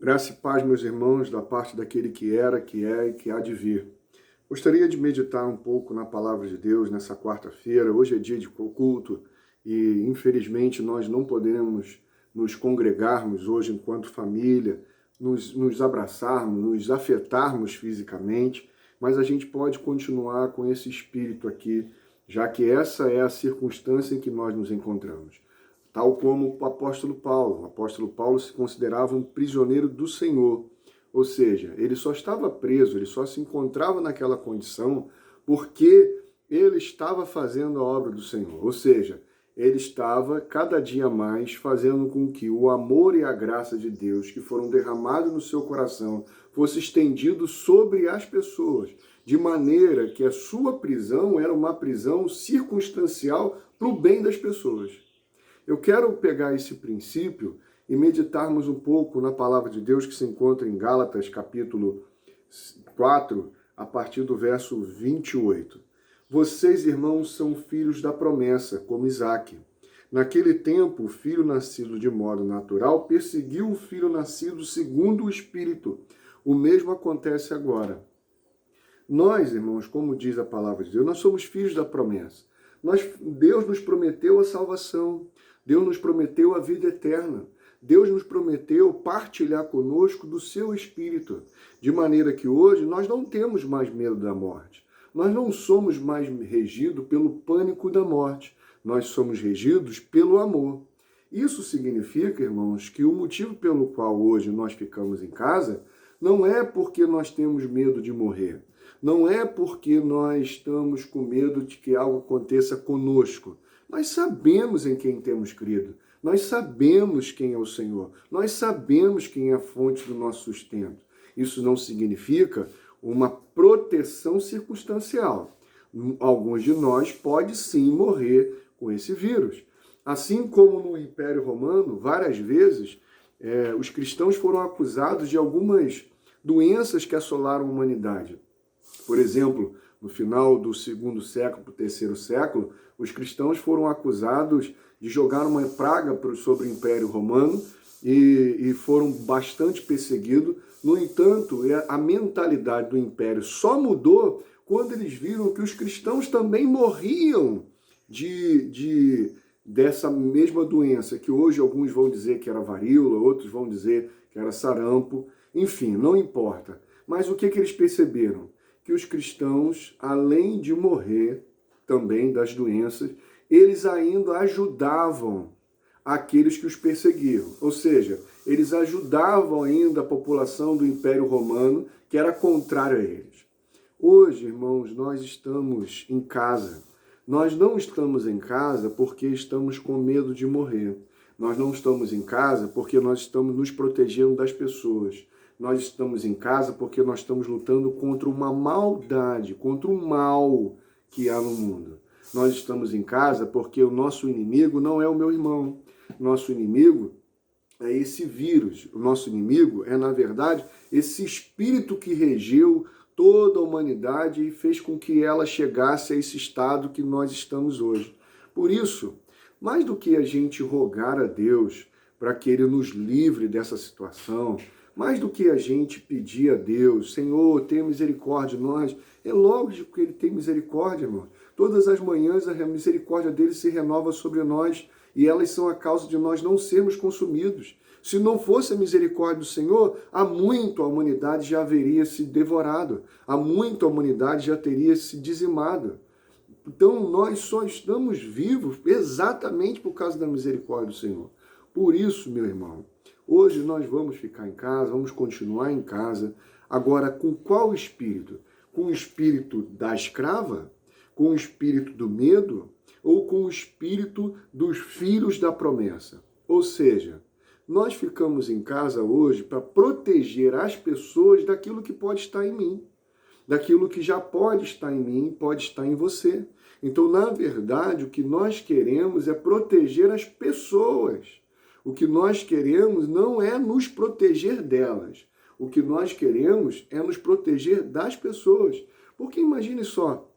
Graça e paz, meus irmãos, da parte daquele que era, que é e que há de vir. Gostaria de meditar um pouco na palavra de Deus nessa quarta-feira. Hoje é dia de culto e, infelizmente, nós não podemos nos congregarmos hoje enquanto família, nos abraçarmos, nos afetarmos fisicamente, mas a gente pode continuar com esse espírito aqui, já que essa é a circunstância em que nós nos encontramos. Tal como o apóstolo Paulo. O apóstolo Paulo se considerava um prisioneiro do Senhor, ou seja, ele só estava preso, ele só se encontrava naquela condição porque ele estava fazendo a obra do Senhor, ou seja, ele estava cada dia mais fazendo com que o amor e a graça de Deus que foram derramados no seu coração fosse estendido sobre as pessoas, de maneira que a sua prisão era uma prisão circunstancial para o bem das pessoas. Eu quero pegar esse princípio e meditarmos um pouco na palavra de Deus que se encontra em Gálatas, capítulo 4, a partir do verso 28. Vocês, irmãos, são filhos da promessa, como Isaque. Naquele tempo, o filho nascido de modo natural perseguiu o filho nascido segundo o Espírito. O mesmo acontece agora. Nós, irmãos, como diz a palavra de Deus, nós somos filhos da promessa. Deus nos prometeu a salvação. Deus nos prometeu a vida eterna. Deus nos prometeu partilhar conosco do seu Espírito, de maneira que hoje nós não temos mais medo da morte. Nós não somos mais regidos pelo pânico da morte. Nós somos regidos pelo amor. Isso significa, irmãos, que o motivo pelo qual hoje nós ficamos em casa não é porque nós temos medo de morrer. Não é porque nós estamos com medo de que algo aconteça conosco. Nós sabemos em quem temos crido. Nós sabemos quem é o Senhor. Nós sabemos quem é a fonte do nosso sustento. Isso não significa uma proteção circunstancial. Alguns de nós podem sim morrer com esse vírus. Assim como no Império Romano, várias vezes, os cristãos foram acusados de algumas doenças que assolaram a humanidade. Por exemplo, no final do segundo século para o terceiro século, os cristãos foram acusados de jogar uma praga sobre o Império Romano e foram bastante perseguidos. No entanto, a mentalidade do Império só mudou quando eles viram que os cristãos também morriam dessa mesma doença, que hoje alguns vão dizer que era varíola, outros vão dizer que era sarampo, enfim, não importa. Mas o que eles perceberam? Que os cristãos, além de morrer também das doenças, eles ainda ajudavam aqueles que os perseguiam. Ou seja, eles ajudavam ainda a população do Império Romano, que era contrária a eles. Hoje, irmãos, nós estamos em casa. Nós não estamos em casa porque estamos com medo de morrer. Nós não estamos em casa porque nós estamos nos protegendo das pessoas. Nós estamos em casa porque nós estamos lutando contra uma maldade, contra o mal que há no mundo. Nós estamos em casa porque o nosso inimigo não é o meu irmão. Nosso inimigo é esse vírus. O nosso inimigo é, na verdade, esse espírito que regeu toda a humanidade e fez com que ela chegasse a esse estado que nós estamos hoje. Por isso, mais do que a gente rogar a Deus para que Ele nos livre dessa situação, mais do que a gente pedir a Deus, Senhor, tenha misericórdia de nós, é lógico que Ele tem misericórdia, irmão. Todas as manhãs a misericórdia dele se renova sobre nós e elas são a causa de nós não sermos consumidos. Se não fosse a misericórdia do Senhor, há muito a humanidade já haveria se devorado, há muito a humanidade já teria se dizimado. Então nós só estamos vivos exatamente por causa da misericórdia do Senhor. Por isso, meu irmão, hoje nós vamos ficar em casa, vamos continuar em casa. Agora, com qual espírito? Com o espírito da escrava? Com o espírito do medo? Ou com o espírito dos filhos da promessa? Ou seja, nós ficamos em casa hoje para proteger as pessoas daquilo que pode estar em mim. Daquilo que já pode estar em mim, pode estar em você. Então, na verdade, o que nós queremos é proteger as pessoas. O que nós queremos não é nos proteger delas. O que nós queremos é nos proteger das pessoas. Porque imagine só,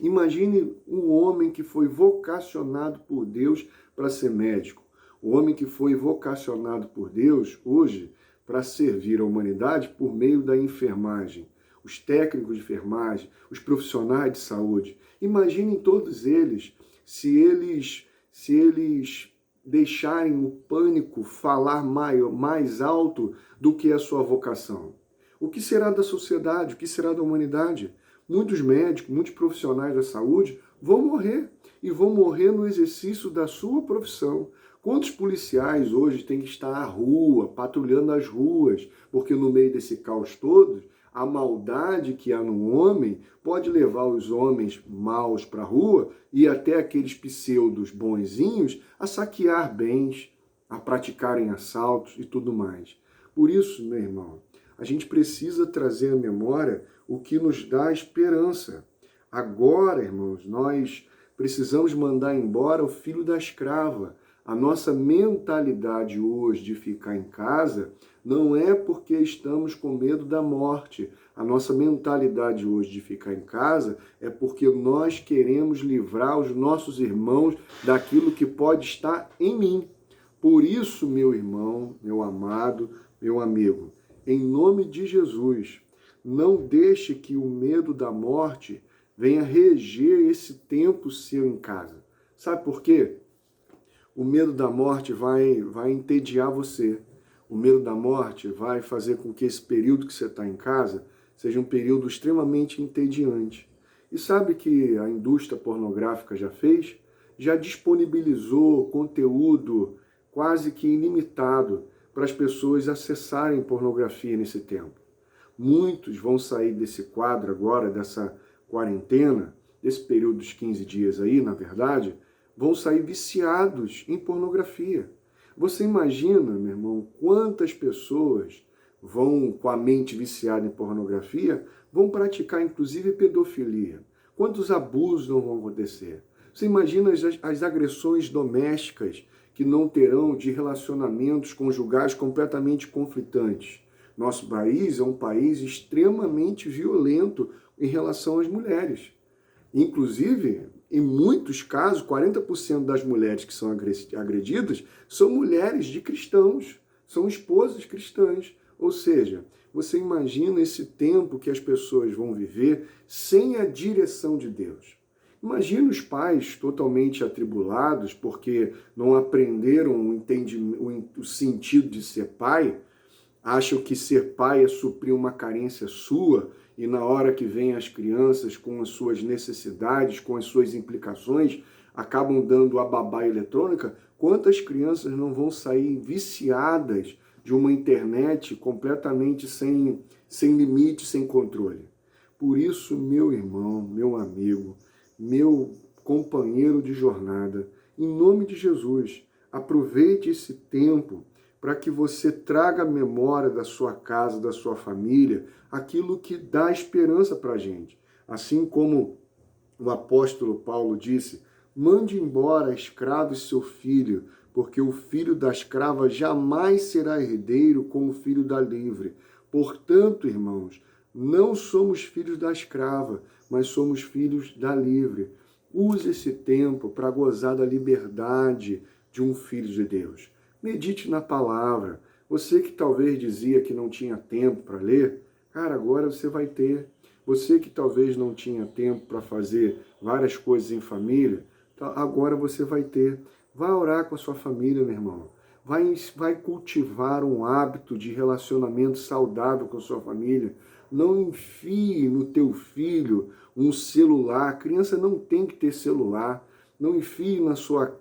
imagine um homem que foi vocacionado por Deus para ser médico. O homem que foi vocacionado por Deus, hoje, para servir a humanidade por meio da enfermagem. Os técnicos de enfermagem, os profissionais de saúde. Imaginem todos eles, se eles deixarem o pânico falar mais alto do que a sua vocação. O que será da sociedade? O que será da humanidade? Muitos médicos, muitos profissionais da saúde vão morrer, e vão morrer no exercício da sua profissão. Quantos policiais hoje têm que estar à rua, patrulhando as ruas, porque no meio desse caos todo, a maldade que há no homem pode levar os homens maus para a rua e até aqueles pseudos bonzinhos a saquear bens, a praticarem assaltos e tudo mais. Por isso, meu irmão, a gente precisa trazer à memória o que nos dá esperança. Agora, irmãos, nós precisamos mandar embora o filho da escrava. A nossa mentalidade hoje de ficar em casa não é porque estamos com medo da morte. A nossa mentalidade hoje de ficar em casa é porque nós queremos livrar os nossos irmãos daquilo que pode estar em mim. Por isso, meu irmão, meu amado, meu amigo, em nome de Jesus, não deixe que o medo da morte venha reger esse tempo seu em casa. Sabe por quê? O medo da morte vai entediar você. O medo da morte vai fazer com que esse período que você está em casa seja um período extremamente entediante. E sabe que a indústria pornográfica já fez? Já disponibilizou conteúdo quase que ilimitado para as pessoas acessarem pornografia nesse tempo. Muitos vão sair desse quadro agora, dessa quarentena, desse período dos 15 dias aí, na verdade, vão sair viciados em pornografia. Você imagina, meu irmão, quantas pessoas vão, com a mente viciada em pornografia, vão praticar inclusive pedofilia? Quantos abusos não vão acontecer? Você imagina as agressões domésticas que não terão de relacionamentos conjugais completamente conflitantes? Nosso país é um país extremamente violento em relação às mulheres. Inclusive, em muitos casos, 40% das mulheres que são agredidas são mulheres de cristãos, são esposas cristãs. Ou seja, você imagina esse tempo que as pessoas vão viver sem a direção de Deus. Imagina os pais totalmente atribulados porque não aprenderam o sentido de ser pai, acham que ser pai é suprir uma carência sua, e na hora que vem as crianças com as suas necessidades, com as suas implicações, acabam dando a babá eletrônica. Quantas crianças não vão sair viciadas de uma internet completamente sem limite, sem controle? Por isso, meu irmão, meu amigo, meu companheiro de jornada, em nome de Jesus, aproveite esse tempo para que você traga à memória da sua casa, da sua família, aquilo que dá esperança para a gente. Assim como o apóstolo Paulo disse, mande embora a escrava e seu filho, porque o filho da escrava jamais será herdeiro como o filho da livre. Portanto, irmãos, não somos filhos da escrava, mas somos filhos da livre. Use esse tempo para gozar da liberdade de um filho de Deus. Medite na palavra. Você que talvez dizia que não tinha tempo para ler, cara, agora você vai ter. Você que talvez não tinha tempo para fazer várias coisas em família, agora você vai ter. Vai orar com a sua família, meu irmão. Vai cultivar um hábito de relacionamento saudável com a sua família. Não enfie no teu filho um celular. A criança não tem que ter celular. Não enfie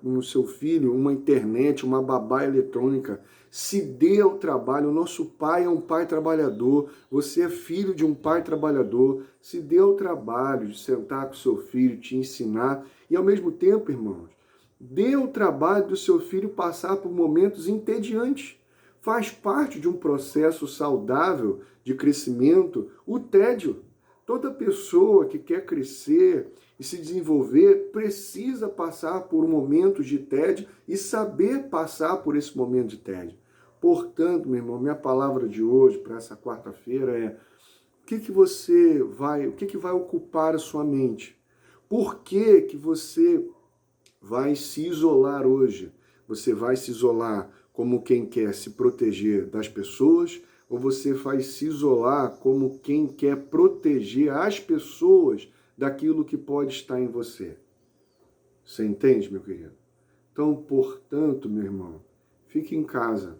no seu filho uma internet, uma babá eletrônica. Se dê ao trabalho. O nosso pai é um pai trabalhador. Você é filho de um pai trabalhador. Se dê ao trabalho de sentar com o seu filho, te ensinar. E ao mesmo tempo, irmãos, dê o trabalho do seu filho passar por momentos entediantes. Faz parte de um processo saudável de crescimento o tédio. Toda pessoa que quer crescer e se desenvolver precisa passar por momentos de tédio e saber passar por esse momento de tédio. Portanto, meu irmão, minha palavra de hoje para essa quarta-feira é: o que vai ocupar a sua mente? Por que você vai se isolar hoje? Você vai se isolar como quem quer se proteger das pessoas, ou você vai se isolar como quem quer proteger as pessoas daquilo que pode estar em você? Você entende, meu querido? Então, portanto, meu irmão, fique em casa,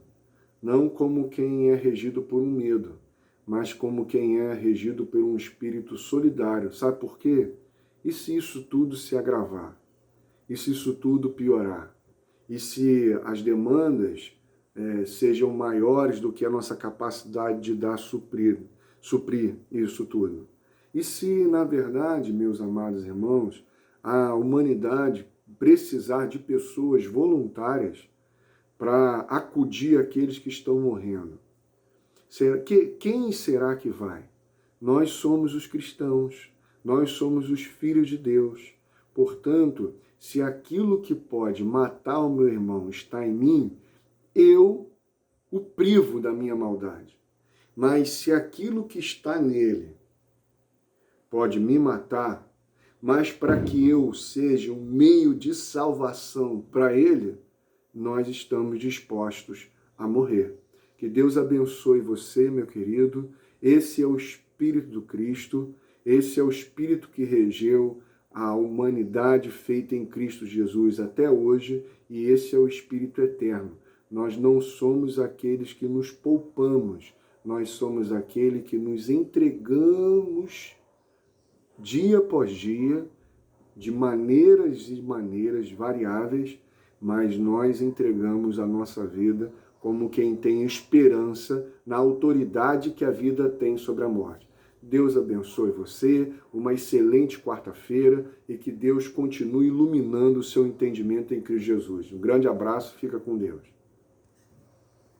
não como quem é regido por um medo, mas como quem é regido por um espírito solidário. Sabe por quê? E se isso tudo se agravar? E se isso tudo piorar? E se as demandas sejam maiores do que a nossa capacidade de suprir isso tudo? E se, na verdade, meus amados irmãos, a humanidade precisar de pessoas voluntárias para acudir aqueles que estão morrendo? Quem será que vai? Nós somos os cristãos, nós somos os filhos de Deus. Portanto, se aquilo que pode matar o meu irmão está em mim, eu o privo da minha maldade. Mas se aquilo que está nele pode me matar, mas para que eu seja um meio de salvação para ele, nós estamos dispostos a morrer. Que Deus abençoe você, meu querido. Esse é o Espírito do Cristo, esse é o Espírito que regeu a humanidade feita em Cristo Jesus até hoje, e esse é o Espírito eterno. Nós não somos aqueles que nos poupamos, nós somos aquele que nos entregamos dia após dia, de maneiras e maneiras variáveis, mas nós entregamos a nossa vida como quem tem esperança na autoridade que a vida tem sobre a morte. Deus abençoe você, uma excelente quarta-feira e que Deus continue iluminando o seu entendimento em Cristo Jesus. Um grande abraço, fica com Deus.